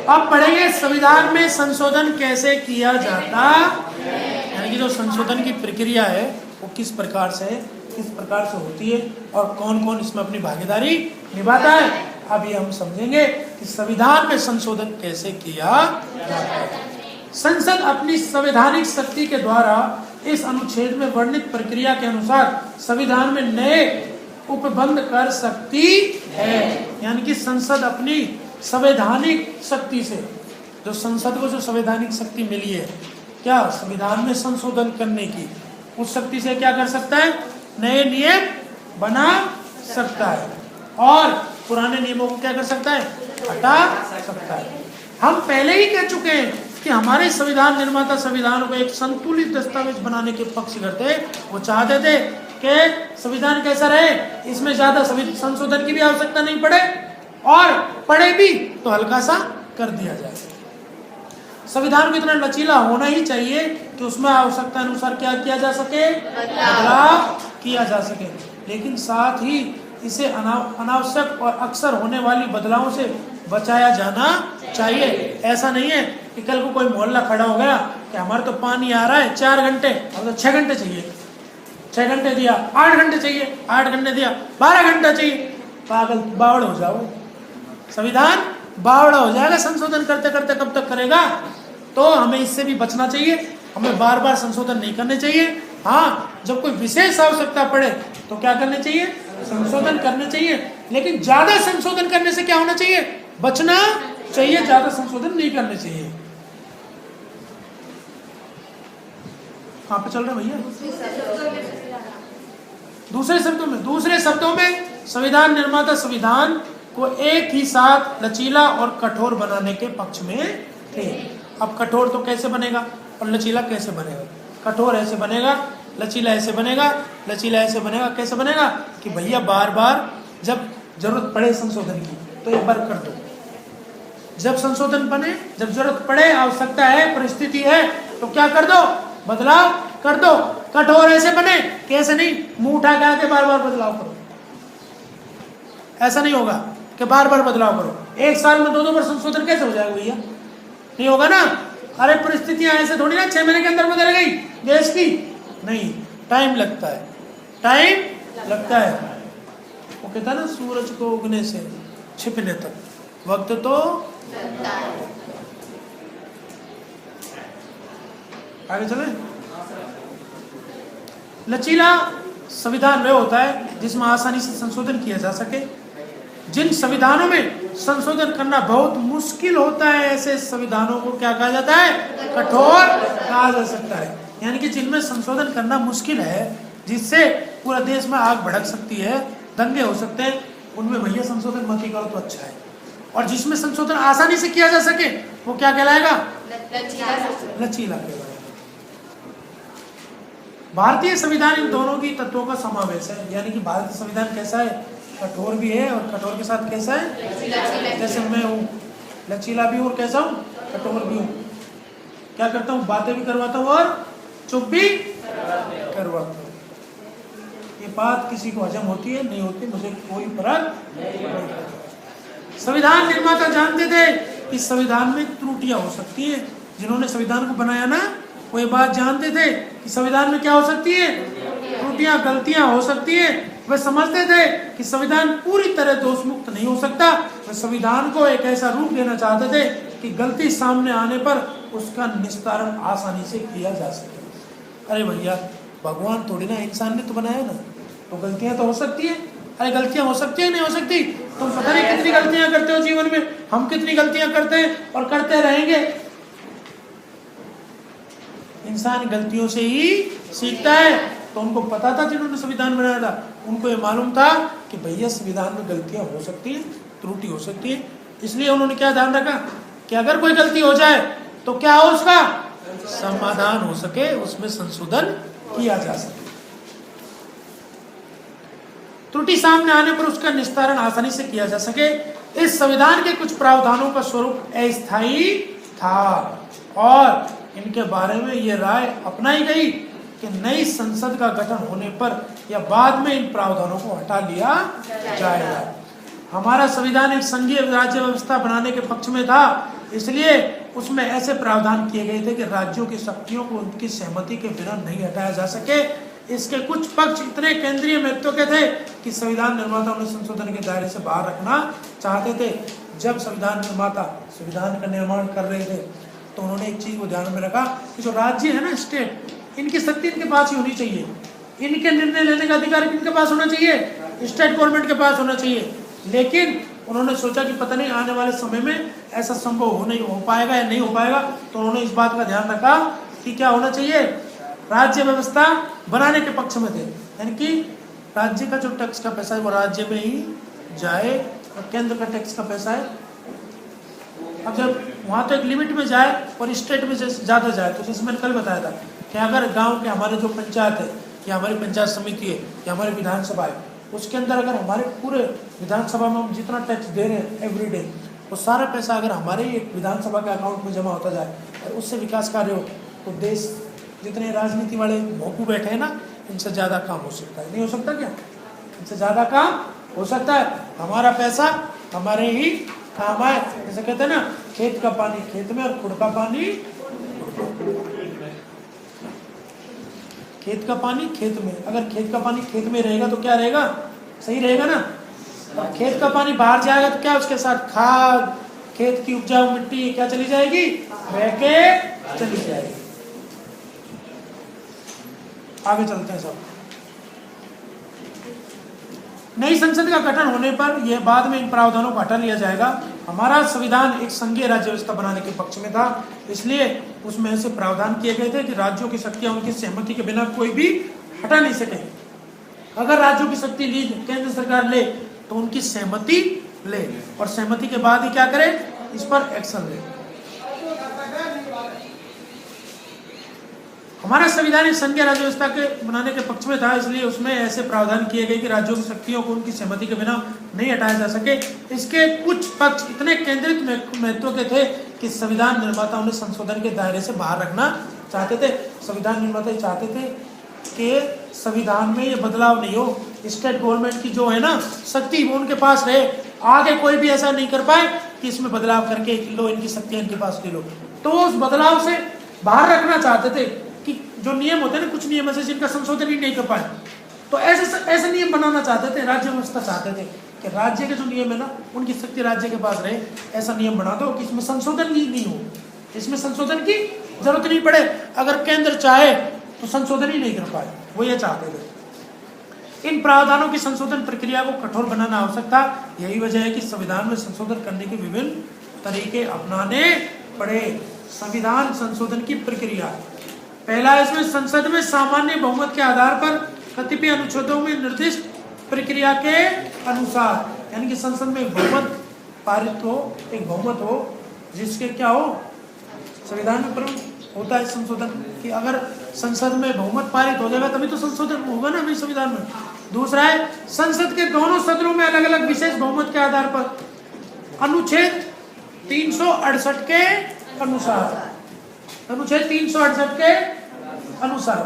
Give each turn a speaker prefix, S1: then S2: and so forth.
S1: अब पढ़ेंगे संविधान में संशोधन कैसे किया जाता, यानी कि जो संशोधन की प्रक्रिया है वो किस प्रकार से होती है और कौन कौन इसमें अपनी भागीदारी निभाता है। अब ये हम समझेंगे कि संविधान में संशोधन कैसे किया जाता है। संसद अपनी संवैधानिक शक्ति के द्वारा इस अनुच्छेद में वर्णित प्रक्रिया के अनुसार संविधान में नए उपबंध कर सकती है। यानी कि संसद अपनी संवैधानिक शक्ति से, जो संसद को जो संवैधानिक शक्ति मिली है क्या संविधान में संशोधन करने की, उस शक्ति से क्या कर सकता है, नए नियम बना सकता है और पुराने नियमों को क्या कर सकता है, हटा सकता है। हम पहले ही कह चुके हैं कि हमारे संविधान निर्माता संविधान को एक संतुलित दस्तावेज बनाने के पक्षधर थे। वो चाहते थे कि संविधान कैसा रहे, इसमें ज्यादा संशोधन की भी आवश्यकता नहीं पड़े और पड़े भी तो हल्का सा कर दिया जाए। संविधान को इतना लचीला होना ही चाहिए कि उसमें आवश्यकता अनुसार क्या किया जा सके, बदलाव किया जा सके, लेकिन साथ ही इसे अनावश्यक और अक्सर होने वाली बदलावों से बचाया जाना चाहिए। ऐसा नहीं है कि कल को कोई मोहल्ला खड़ा हो गया कि हमारे तो पानी आ रहा है 4 घंटे, अब तो 6 घंटे चाहिए, 6 घंटे दिया, 8 घंटे चाहिए, 8 घंटे दिया, 12 घंटा चाहिए। पागल बावड़ हो जाओ, संविधान बावड़ा हो जाएगा। संशोधन करते करते कब तक करेगा। तो हमें इससे भी बचना चाहिए, हमें बार बार संशोधन नहीं करने चाहिए। हाँ, जब कोई विशेष आवश्यकता पड़े तो क्या करने चाहिए, संशोधन करने चाहिए, लेकिन ज्यादा संशोधन करने से क्या होना चाहिए, बचना चाहिए, ज्यादा संशोधन नहीं करने चाहिए। कहाँ पे चल रहे भैया, दूसरे शब्दों में संविधान निर्माता संविधान को एक ही साथ लचीला और कठोर बनाने के पक्ष में थे। अब कठोर तो कैसे बनेगा और लचीला कैसे बनेगा। कठोर ऐसे बनेगा, लचीला ऐसे बनेगा। लचीला ऐसे बनेगा, कैसे बनेगा कि भैया बार बार जब जरूरत पड़े संशोधन की तो एक बार कर दो, जब संशोधन बने, जब जरूरत पड़े, आवश्यकता है, परिस्थिति है तो क्या कर दो, बदलाव कर दो। कठोर ऐसे बने कैसे नहीं, मुंह उठा के बार बार बदलाव करो, ऐसा नहीं होगा कि बार बार बदलाव करो। एक साल में 2 बार संशोधन कैसे हो जाएगा भैया, नहीं होगा ना। अरे परिस्थितियां ऐसे थोड़ी ना 6 महीने के अंदर बदल गई देश की, नहीं, टाइम लगता है, टाइम लगता है। वो कहता है ना, सूरज को उगने से छिपने तक वक्त तो आगे चले। लचीला संविधान वह होता है जिसमें आसानी से संशोधन किया जा सके। जिन संविधानों में संशोधन करना बहुत मुश्किल होता है, ऐसे संविधानों को क्या कहा जाता है, कठोर कहा जा सकता है। यानी कि जिनमें संशोधन करना मुश्किल है, जिससे पूरा देश में आग भड़क सकती है, दंगे हो सकते हैं, उनमें भैया संशोधन मत ही करो तो अच्छा है। और जिसमें संशोधन आसानी से किया जा सके वो क्या कहलाएगा, लचीला कहलाएगा। भारतीय संविधान इन दोनों की तत्वों का समावेश है। यानी कि भारतीय संविधान कैसा है, कठोर भी है और कठोर के साथ कैसा है, जैसे मैं हूँ, लचीला भी और कैसा हूँ, कठोर भी हूँ। क्या करता हूँ, बातें भी करवाता हूँ और चुप भी करवाता हूँ। ये बात किसी को हजम होती है, नहीं होती, मुझे कोई फर्क नहीं पड़ता। संविधान निर्माता जानते थे कि संविधान में त्रुटियां हो सकती है। जिन्होंने संविधान को बनाया ना, वो ये बात जानते थे कि संविधान में क्या हो सकती है, त्रुटियां, गलतियां हो सकती है। वे समझते थे कि संविधान पूरी तरह दोष मुक्त नहीं हो सकता। वे संविधान को एक ऐसा रूप देना चाहते थे कि गलती सामने आने पर उसका निस्तारण आसानी से किया जा सके। अरे भैया, भगवान थोड़ी ना, इंसान ने तो बनाया ना, तो गलतियां तो हो सकती है। अरे गलतियां हो सकती है, नहीं हो सकती, तुम पता नहीं कितनी गलतियां करते हो जीवन में, हम कितनी गलतियां करते हैं और करते रहेंगे। इंसान गलतियों से ही सीखता है। तो उनको पता था, जिन्होंने संविधान बनाया था उनको ये मालूम था कि भैया संविधान में गलतियां हो सकती है, त्रुटि हो सकती है। इसलिए उन्होंने क्या ध्यान रखा कि अगर कोई गलती हो जाए तो क्या हो, उसका समाधान हो सके, उसमें संशोधन किया जा सके। त्रुटि सामने आने पर उसका निस्तारण आसानी से किया जा सके। इस संविधान के कुछ प्रावधानों का स्वरूप अस्थायी था और इनके बारे में ये राय अपनाई गई कि नई संसद का गठन होने पर या बाद में इन प्रावधानों को हटा लिया जाएगा। हमारा संविधान एक संघीय राज्य व्यवस्था बनाने के पक्ष में था, इसलिए उसमें ऐसे प्रावधान किए गए थे कि राज्यों की शक्तियों को उनकी सहमति के बिना नहीं हटाया जा सके। इसके कुछ पक्ष इतने केंद्रीय महत्व के थे कि संविधान निर्माता उन्हें संशोधन के दायरे से बाहर रखना चाहते थे। जब संविधान निर्माता संविधान का निर्माण कर रहे थे तो उन्होंने एक चीज को ध्यान में रखा कि जो राज्य है ना, स्टेट, इनकी शक्ति इनके पास ही होनी चाहिए। इनके निर्णय लेने का अधिकार इनके पास होना चाहिए, स्टेट गवर्नमेंट के पास होना चाहिए। लेकिन उन्होंने सोचा कि पता नहीं आने वाले समय में ऐसा संभव नहीं हो पाएगा या नहीं हो पाएगा, तो उन्होंने इस बात का ध्यान रखा कि क्या होना चाहिए, राज्य व्यवस्था बनाने के पक्ष में थे। यानी कि राज्य का जो टैक्स का पैसा है वो राज्य में ही जाए और केंद्र का टैक्स का पैसा है, अब जब वहाँ तो एक लिमिट में जाए और स्टेट में ज़्यादा जाए। तो जैसे मैंने कल बताया था कि अगर गांव के हमारे जो पंचायत है या हमारी पंचायत समिति है या हमारी विधानसभा है, उसके अंदर अगर हमारे पूरे विधानसभा में हम जितना टैक्स दे रहे हैं एवरी डे, वो सारा पैसा अगर हमारे एक विधानसभा के अकाउंट में जमा होता जाए और उससे विकास कार्य हो, तो देश जितने राजनीति वाले भोंकू बैठे हैं ना, इनसे ज़्यादा काम हो सकता है। नहीं हो सकता क्या? इनसे ज़्यादा काम हो सकता है। हमारा पैसा हमारे ही काम आए। जैसे कहते हैं ना, खेत का पानी खेत में और खुद का पानी खेत का पानी खेत में। अगर खेत का पानी खेत में रहेगा तो क्या रहेगा? सही रहेगा ना। और खेत का पानी बाहर जाएगा तो क्या उसके साथ खाद, खेत की उपजाऊ मिट्टी क्या चली जाएगी? बह के चली जाएगी। आगे चलते हैं सब। नई संसद का गठन होने पर यह बाद में इन प्रावधानों को हटा लिया जाएगा। हमारा संविधान एक संघीय राज्य व्यवस्था बनाने के पक्ष में था, इसलिए उसमें ऐसे प्रावधान किए गए थे कि राज्यों की शक्तियां उनकी सहमति के बिना कोई भी हटा नहीं सके। अगर राज्यों की शक्ति ली केंद्र सरकार ले तो उनकी सहमति ले और सहमति के बाद ही क्या करे, इस पर एक्शन ले। हमारा संविधान एक संघीय राज्य व्यवस्था के बनाने के पक्ष में था, इसलिए उसमें ऐसे प्रावधान किए गए कि राज्यों की शक्तियों को उनकी सहमति के बिना नहीं हटाया जा सके। इसके कुछ पक्ष इतने केंद्रित महत्व के थे कि संविधान निर्माता उन्हें संशोधन के दायरे से बाहर रखना चाहते थे। संविधान निर्माता चाहते थे कि संविधान में ये बदलाव नहीं हो, स्टेट गवर्नमेंट की जो है ना शक्ति वो उनके पास रहे, आगे कोई भी ऐसा नहीं कर पाए कि इसमें बदलाव करके लो इनकी शक्तियां इनके पास ले लो। तो उस बदलाव से बाहर रखना चाहते थे कि जो नियम होते हैं ना, कुछ नियम ऐसे जिनका संशोधन ही नहीं कर पाए, तो ऐसे नियम बनाना चाहते थे। राज्य व्यवस्था चाहते थे कि राज्य के जो नियम है ना उनकी शक्ति राज्य के पास रहे। ऐसा नियम बना दो कि इसमें संशोधन ही नहीं हो, इसमें संशोधन की जरूरत नहीं पड़े। अगर केंद्र चाहे तो संशोधन ही नहीं कर पाए, वो ये चाहते थे। इन प्रावधानों की संशोधन प्रक्रिया को कठोर बनाना आवश्यक था। यही वजह है कि संविधान में संशोधन करने के विभिन्न तरीके अपनाने पड़े। संविधान संशोधन की प्रक्रिया, पहला इसमें संसद में सामान्य बहुमत के आधार पर कतिपय अनुच्छेदों में निर्दिष्ट प्रक्रिया के अनुसार, यानी कि संसद में बहुमत पारित हो, एक बहुमत हो जिसके क्या हो, संविधान में प्रमुख होता है संशोधन कि अगर संसद में बहुमत पारित हो जाएगा तभी तो संशोधन होगा ना अभी संविधान में। दूसरा है संसद के दोनों सदनों में अलग अलग विशेष बहुमत के आधार पर अनुच्छेद 368 के अनुसार, अनुच्छेद 368 के अनुसार